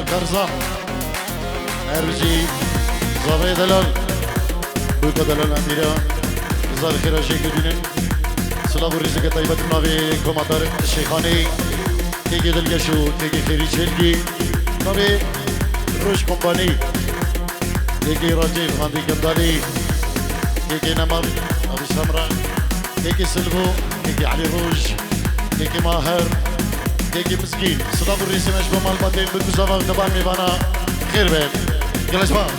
كرزة أرجي زاوية دلال بوكا دلال أميرة زار خير شيء كدينن سلام ورزق طيبة نبي كوماتر الشيخاني تيجي دلجشو تيجي خيري شلقي نبي روش كومباني تيجي راجيف غاندي كمدالي تيجي نمر أبي سمرة تيجي سلفو تيجي علي روج تيجي ماهر تيجي مسكين صدام الرئيسي مشبه مال باتين بالمسافة طبعا ميبانا خير بين يلا شباب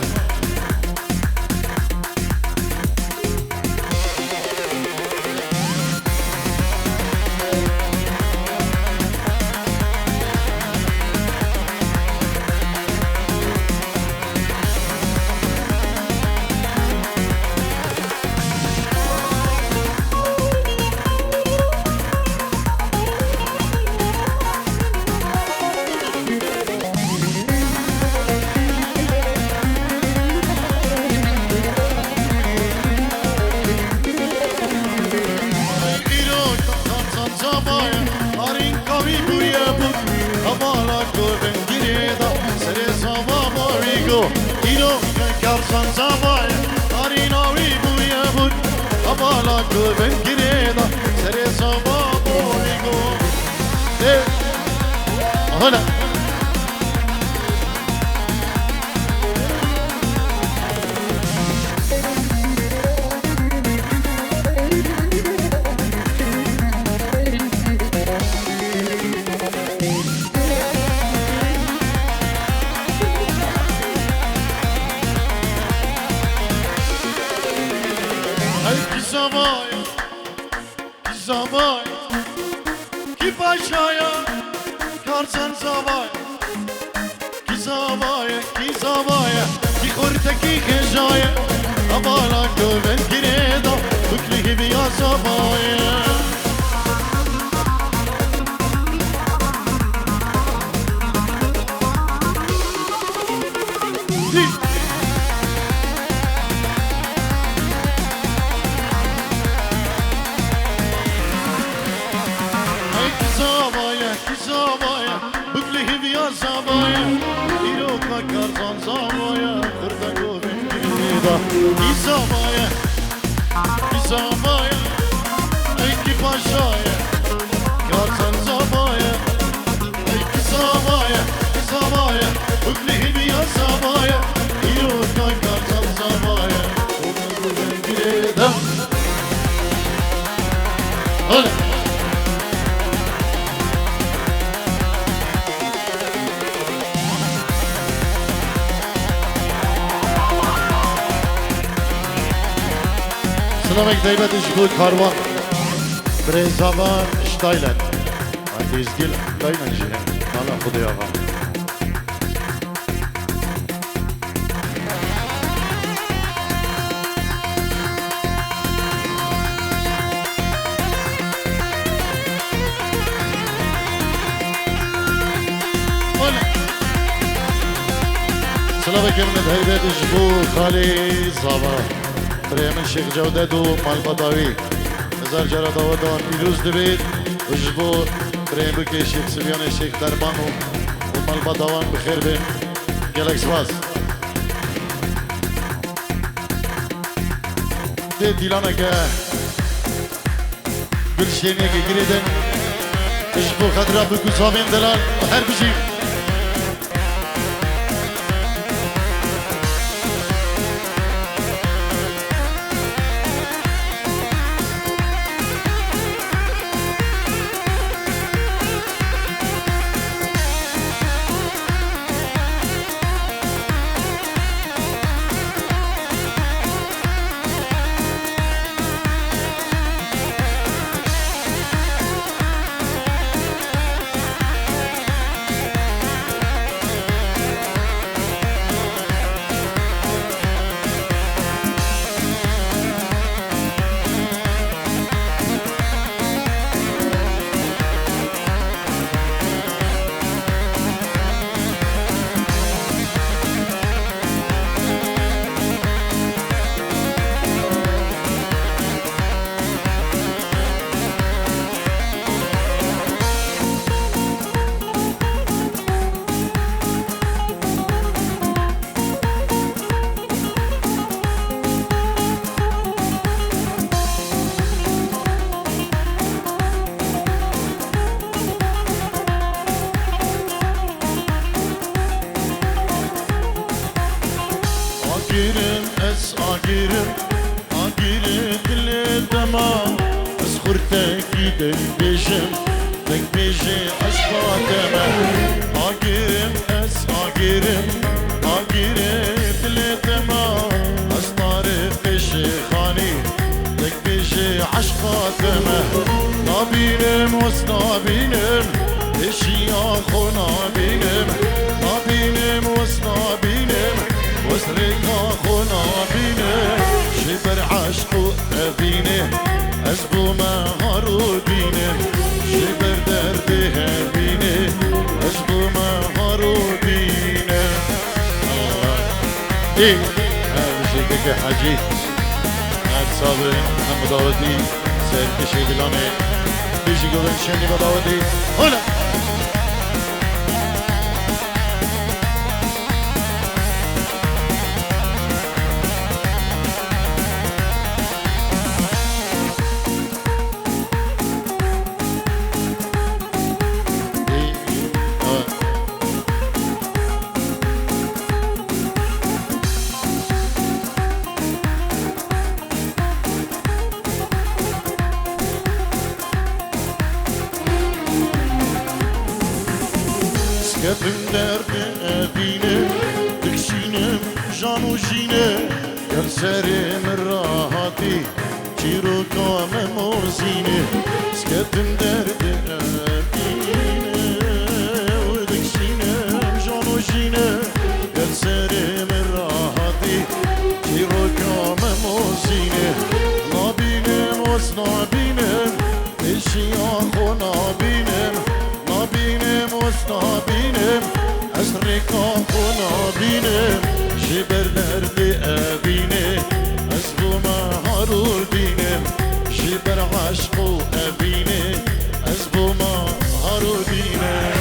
هنا زوایا کی زوایا کی پاشایا کارزن زوایا کی زوایا کی خورته کی خجایا أبالا كوبن كريدا بكله بيا زوایا زوایا بکلی بیا زوایا ایرو کارزان زوایا خورده گوبن کریدا ای زوایا ای کی پاشایا کارزان زوایا ای کی زوایا بکلی بیا زوایا ایرو کارزان زوایا خورده گوبن کریدا هلا سلامك دايما تشبه كاروان بريزامان شتايلن عندي زديل دايما جيهان نالا خدي آغا سلامك من دايما تشبه خالي زابا بريمن شيخ جودد ومالبطاوي هزار جرى داودان بيروز دبيت وجبو بريم بكي شيخ سبيان شيخ دربان ومالبطاوان بخير بين جالكس باس دي ديلانا كا بالشينية كي قريدن وجبو خدرا بكو صابين دلال وحر بجيب آگیرم دل دما از خورتکی دل بیجم عشقاتما آگیرم دل دما از طارق شیخانی دل بیجه عشقاتما نابینم وز نابینم اشیا خو نابینم وز نابینم وز رقا خو نابینم شبر عشق أبينه أزبو ما هارودينه شبر درده أبينه أزبو ما هارودينه إيه هذا شيء حاجي هذا صابر هم داودي سير كشي دلانه بيجي قولن شني بداودي هلا Skepim derdi evine Dikşinem can ujine Gel serim rahati چیروکا مموزینه سکتم درد امینه و دکشینم جانو جینه گل سرم راحتی چیروکا مموزینه نابینم وز نابینم اشیا خو نابینم نابینم وز نابینم از رکا خو نابینم جبر درد ابینه از بوما هارول بینم جبر عشق و ابینه از بوما هارول بینم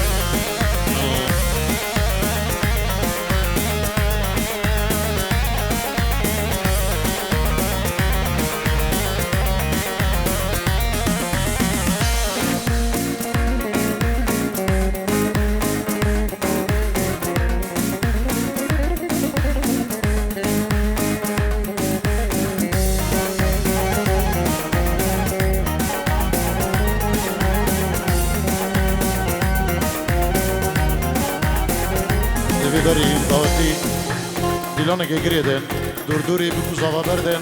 داریم داوتی دیلانه که گریدن دور دوری بکو زوا بردن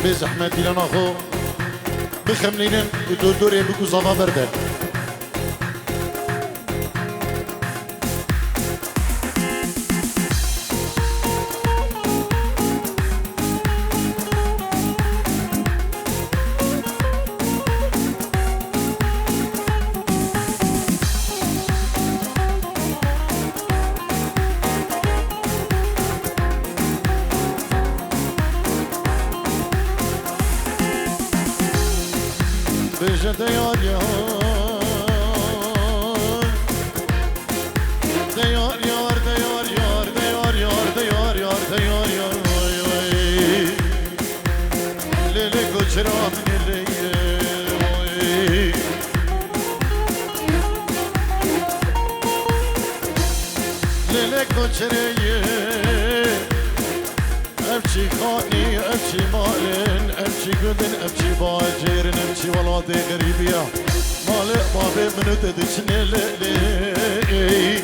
به زحمت دیلانه خو بخملینن دور دوری بکو زوا بردن بجد ديار ديار ديار ديار يار ديار يار ديار يار ديار يار وي وي ليلي كوشرا من الليل وي ليلي كوشرا أبشي خاني أبشي مالن أبشي قدن أبشي باجرن أبشي والله غريبيا مالك بابي منو تدشني لي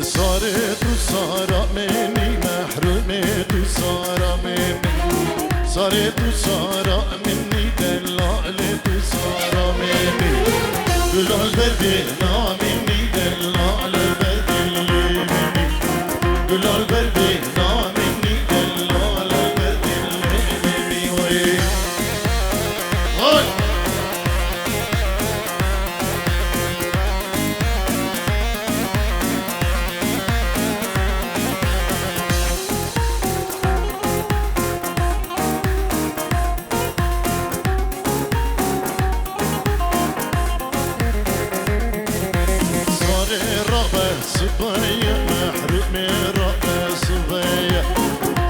صارت وصار مني محرومت وصار مني صارت وصار مني دلالت وصار مني دلال بدنا مني دلال بدلي مني دلال بدنا مني دلال بدلي مني وي هاي صبية محروم ربع صبية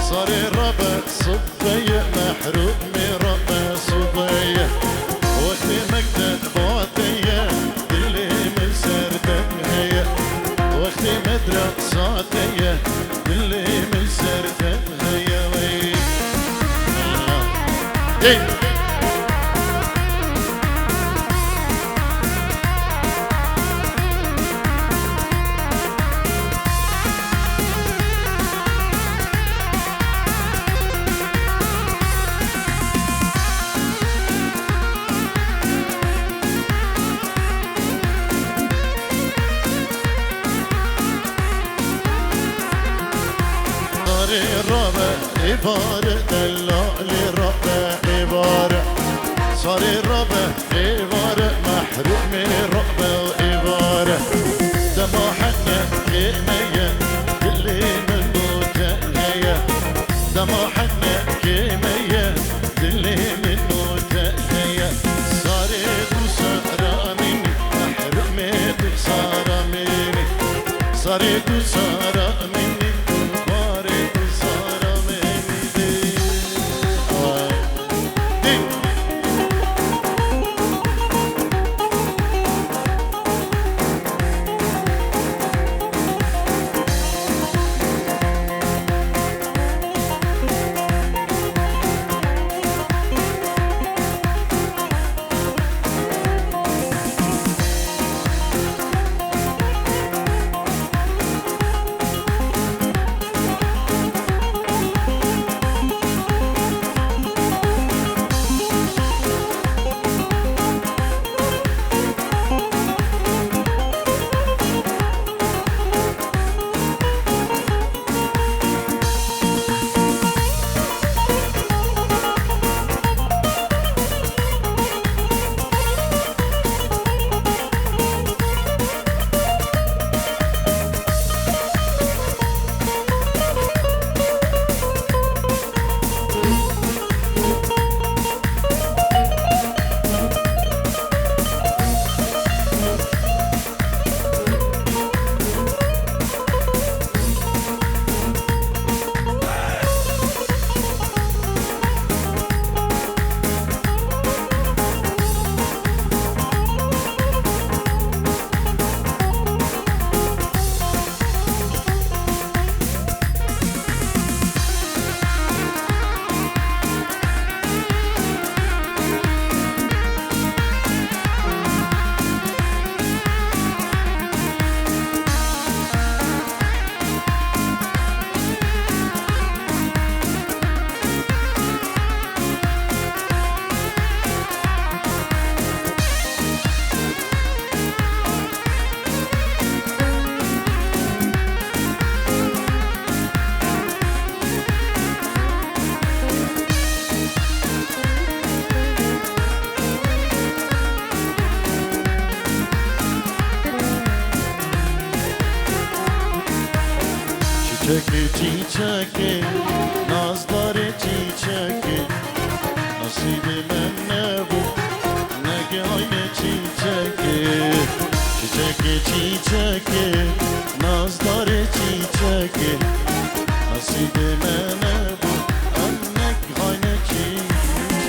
صار ربع صبية محروم ربع صبية وقت مقدر باطية اللي من سردن هي وقت مدرك صاتية اللي من سردن هي وي إبارة دلالي ربع إبارة صار الربع إبارة محروم ربع إبارة دمع حنا كيمية اللي من متهية دمع حنا كيمية اللي من متهية صارت وصار مني محروم صار مني صارت وصار مني چیچکی چیچکی نازدار چیچکی نصیب من نبود نگه های چیچکی چیچکی چیچکی نازدار چیچکی نصیب من نبود نگه های چیچکی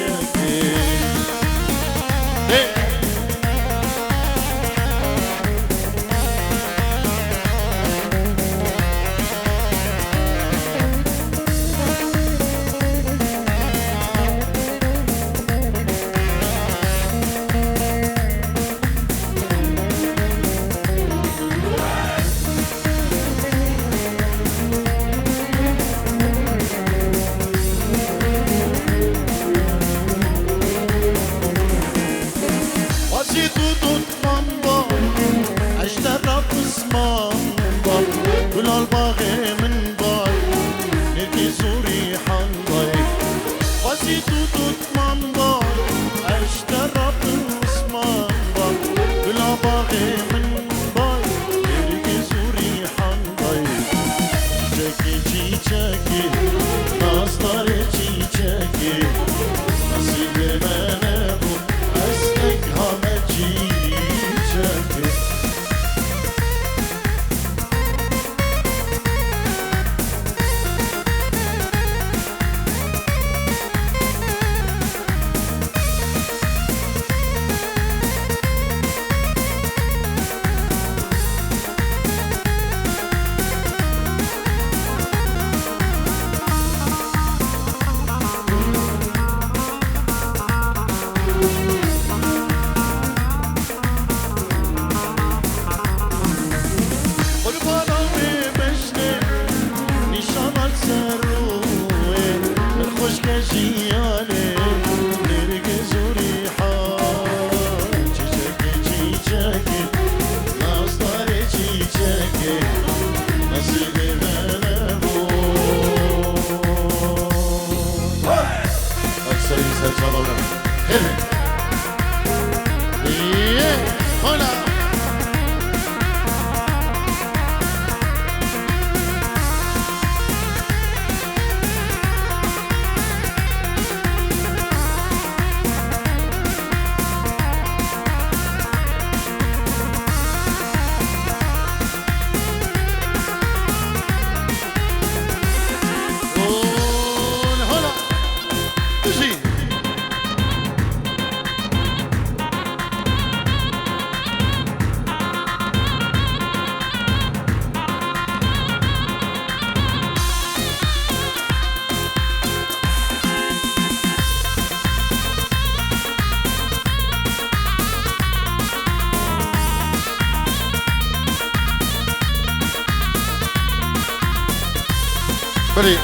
بلی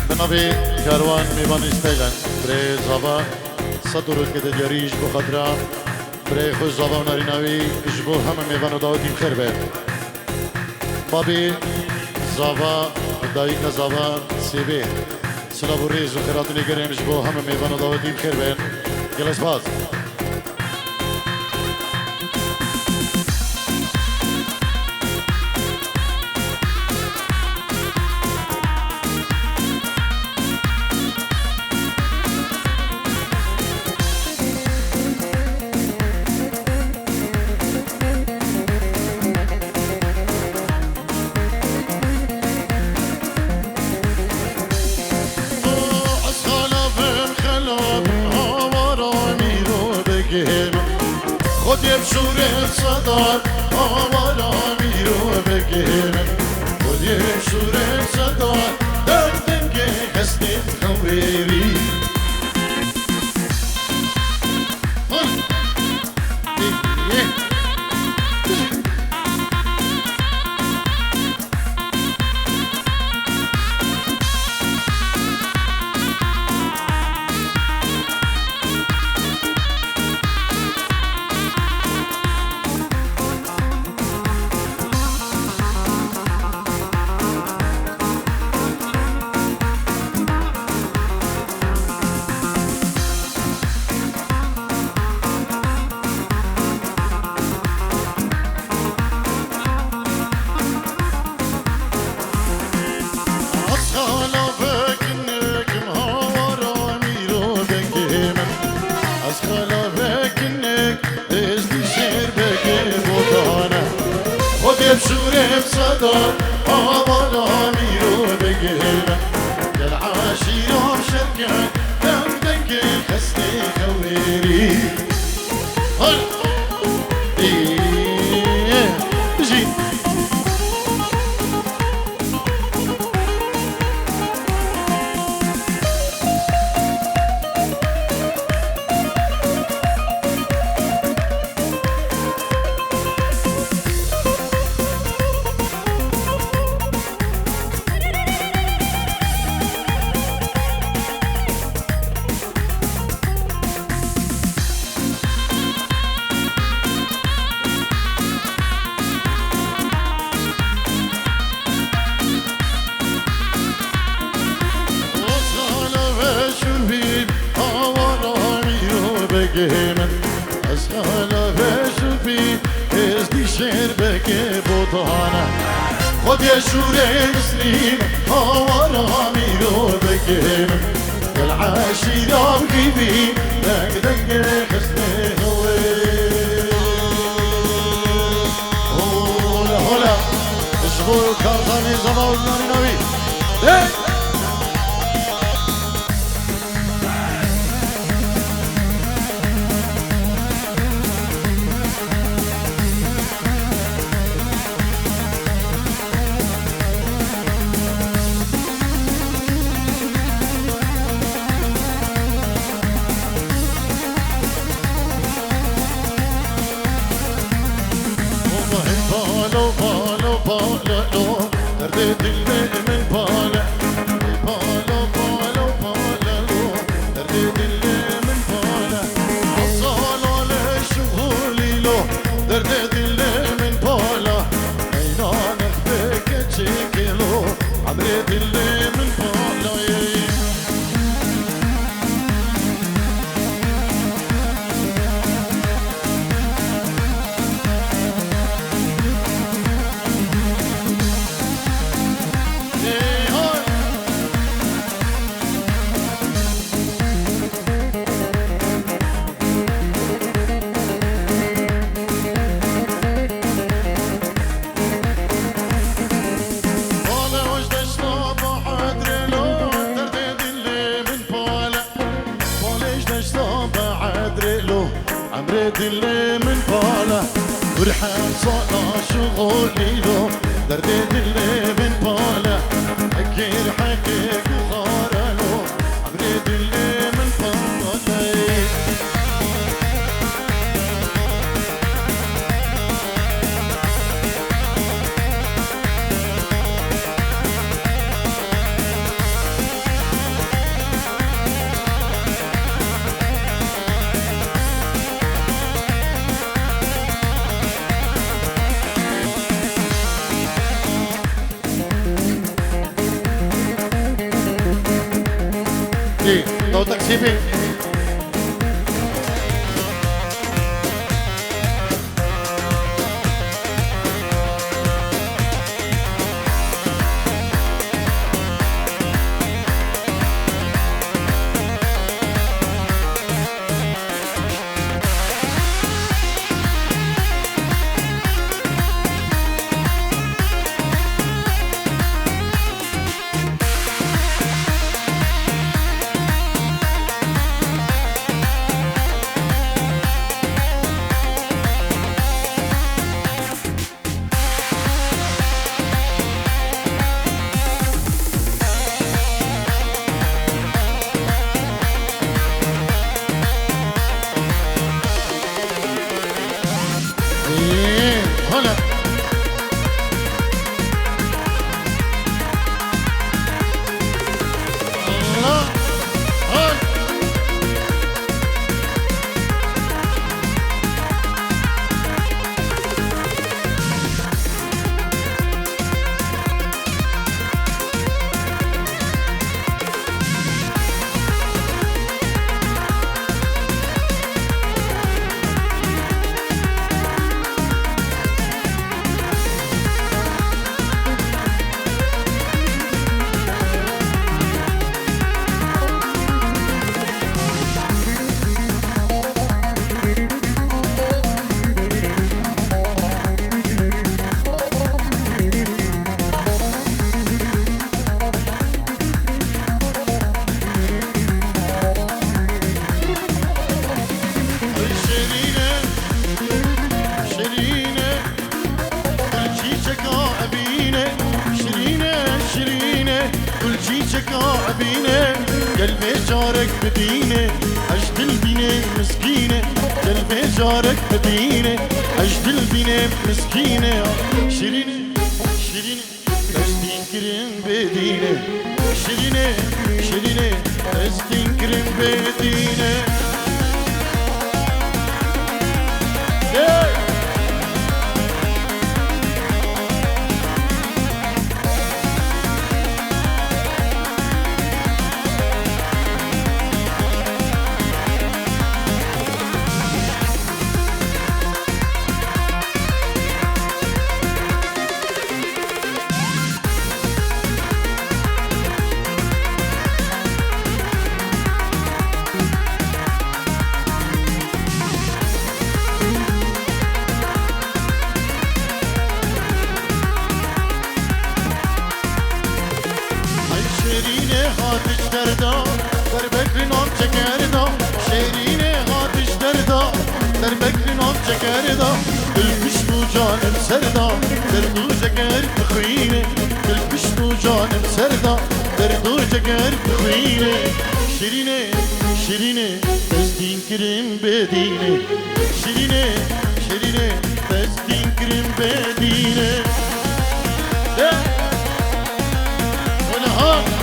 بنابی کاروان میوان استیلن برای زابا صد درود که دیاریش بخاطر برای خوش زابا و ناریناوی کشبو همه میوان و داوتیم خیر به بابی زابا دایک زابا سیبی سلام و ریز و خیراتونی گریم جبو همه میوان و داوتیم خیر به گلس باز خودم شور صدار آوارا میرو بگیرم خودم شور صدار دردم که هستیم خویری بشوري بصدر أولا ميرو بقيمة العاشي يوم شركة دم دنك خسني خويري هل إيه تجي من أسهل بشوفي إزدي شربك بطانة خد يا شوري مسلم هورا ميرو بكيمن العاشي يوم كيفي دق دق خسني هوي هولا هولا اشغل كارزاني زماول ناري نبي بالو بالو بالو دردت اللي من باله بالو بالو بالو دردت اللي من باله عصال على شغولي له دردت اللي من باله عينان اخبك تشكله عمرت اللي من باله عمرت اللي من باله ورحان صانا شغولي له دردت اللي من باله حكيك وخاره له عمرت اللي من باله لو تكسيبي هلا الله هاي قلبي جارك بدينه عجد البينة مسكينة قلبي جارك بدينة عجد البينة مسكينة شيرينة شيرينة عجدين كريم بدينة شيرينة شيرينة عجدين كريم بدينة دردا در بکر نام چکردا شیرینه هاتش دردا در بکر نام چکردا دل پشتو جانم سردا در دو جگر بخوینه دل پشتو جانم سردا در دو جگر بخوینه شیرینه شیرینه دستین کریم بدینه شیرینه شیرینه دستین کریم بدینه ولها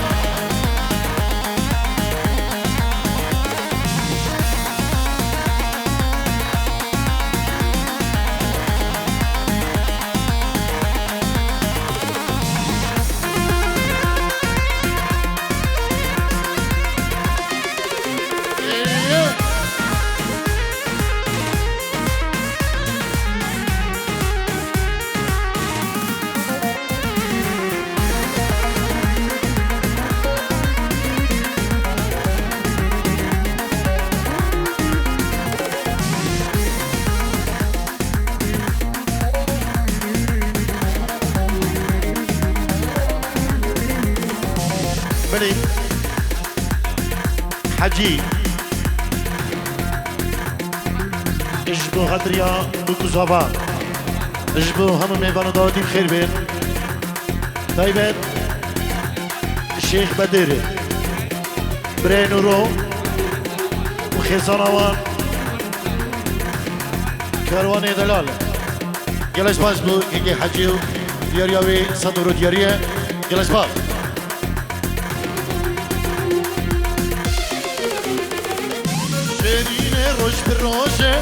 بلي حجي اجبو غدريا بوكو زابا اجبو هم ميوانو دادي بخير بين طيبت الشيخ بدر برينورو وخيزانوان كارواني دلال جلس باز بو كيكي حجيو ديارياوي صدورو دياريه جلس باز شيرينه روش بالروجه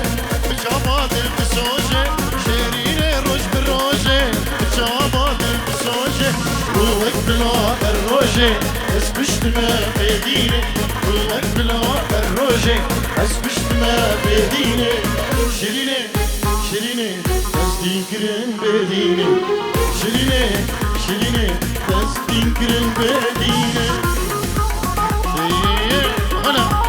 بجامات البسوجه شيرينه روش بالروجه بجامات البسوجه روحك بلا الروجه بس بشتما بدينه روحك بلا الروجه بس بشتما بدينه شيرينه شيرينه بس دينكرن بدينه شيرينه شيرينه بس دينكرن بدينه هنا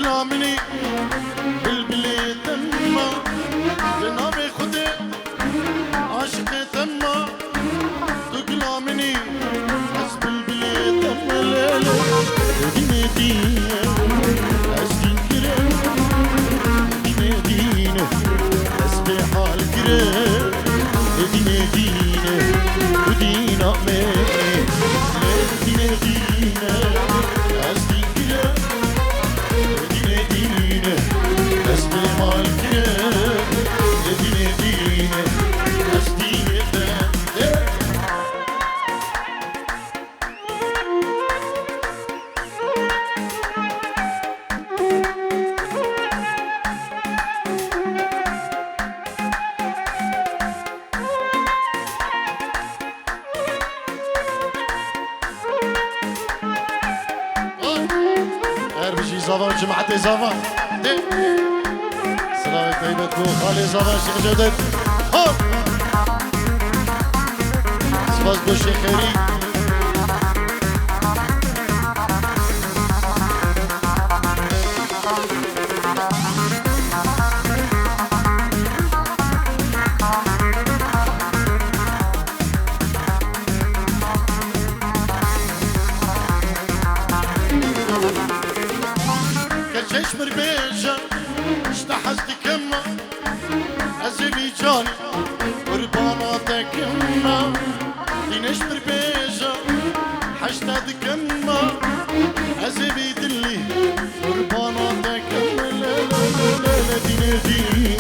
كلامني بالبلي تما جنابي خدي عاشق تما كلامني بس بالبلي تما ليلة ديني ديني أسدين كريم ديني ديني أسبي حال كريم ديني ديني ودينا ميني ديني ديني أسدين كريم ديني ديني أسبي حال كريم ديني ديني أسدين زمان جمعة زمان سلام طيبة كو خالي زمان شيخ جودت هوب سباس بو شيخ خيري كشيش مربيجة اشتحزت كما أزبي جاني ورباناتك كما دينش مربيجة حشتاد كما أزبي دلي ورباناتك كما لا لا لا لا ديني ديني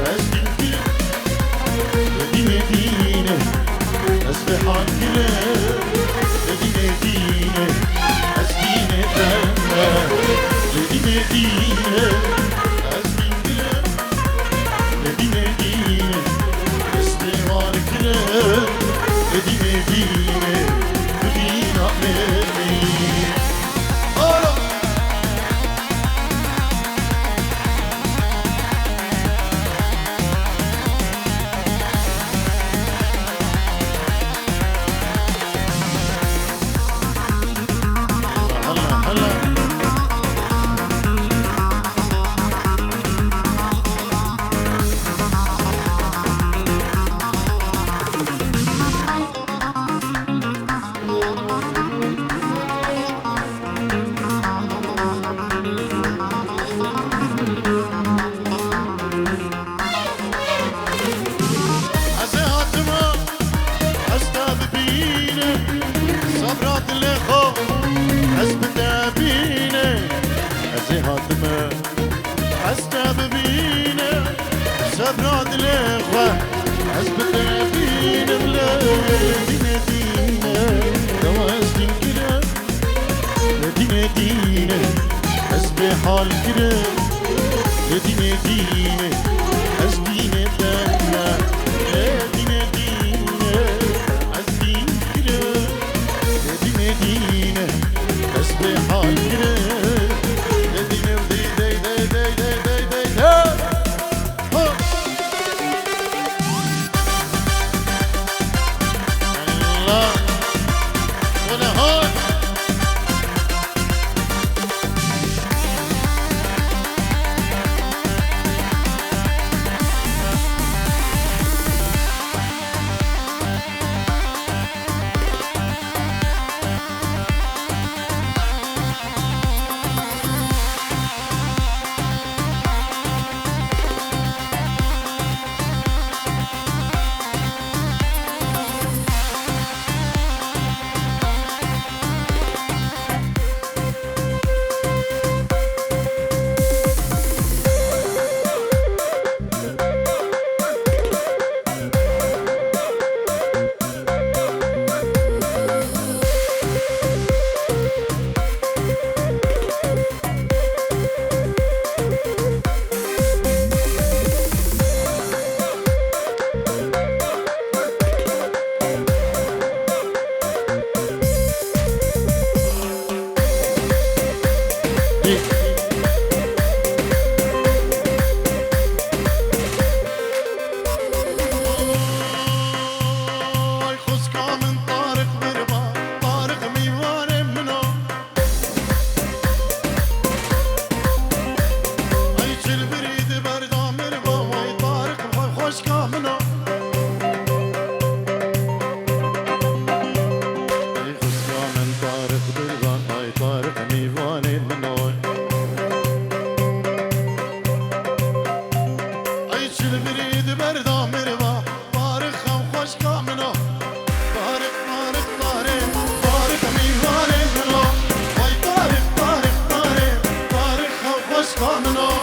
أزبي ديني ديني أزبي حال كلا ديني ديني أزبيني ديني ديني ديني أسبين كلا ديني ديني استوار كلا ديني ديني ودينا ميري صبرات الإخوة حسب تابيني أزيهات ما حسب بينا صبرات الإخوة حسب تابيني بلا دينا دينا دوازن كلا دينا دينا حسب حال كلا دينا دينا حسبيني دانا دينا دينا حسبين كلا دينا حسبي حال كلا دينا ودي دي دي دي دي دي دي الله ولا هون اسمعنا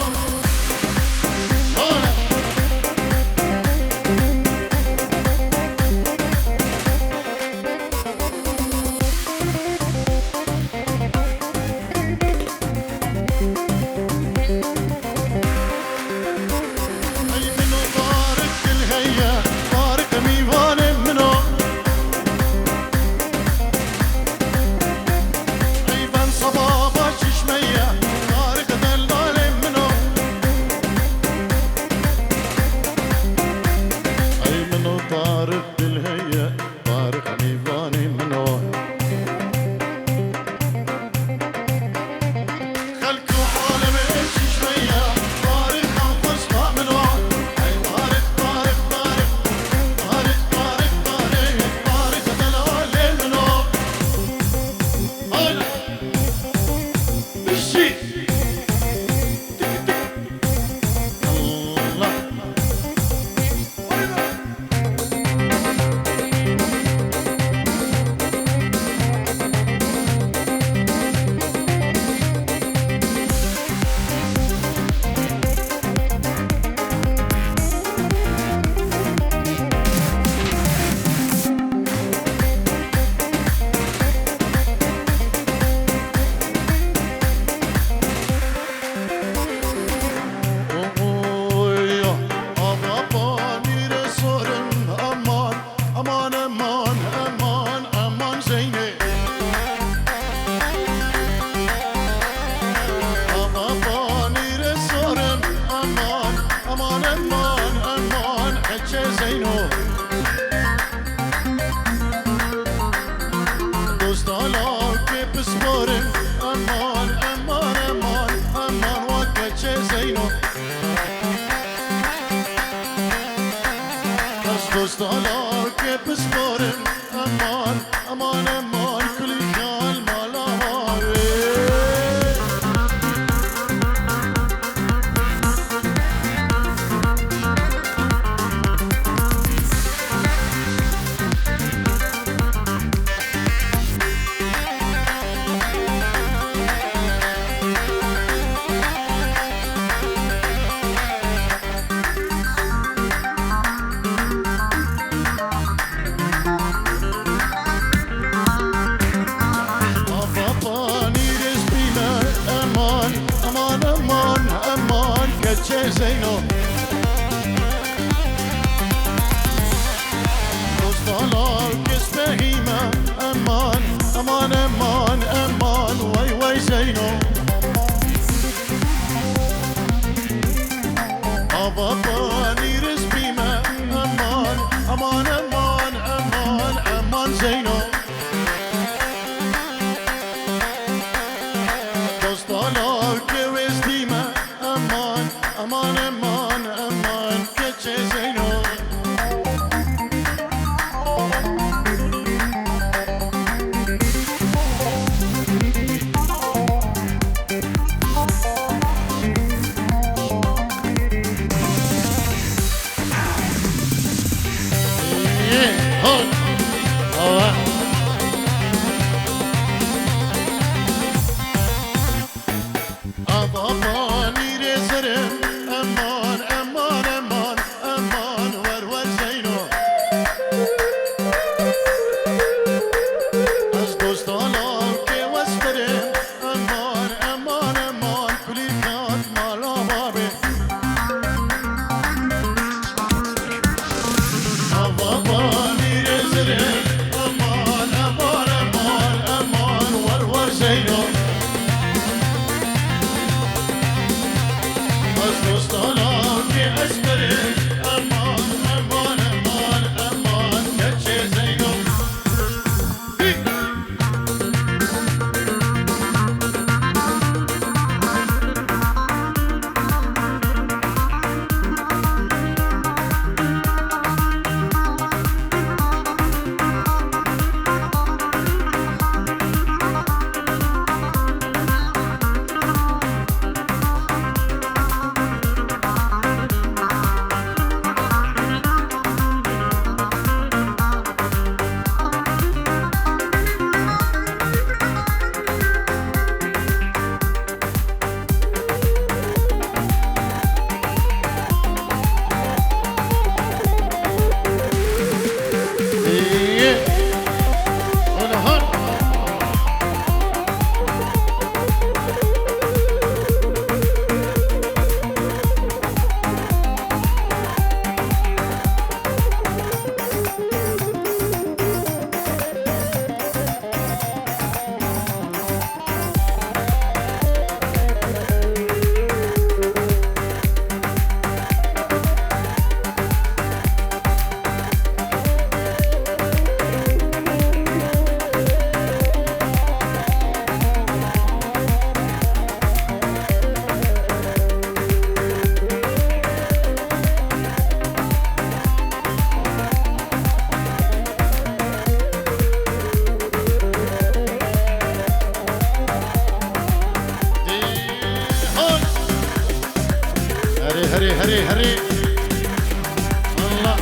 هري هري الله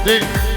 دي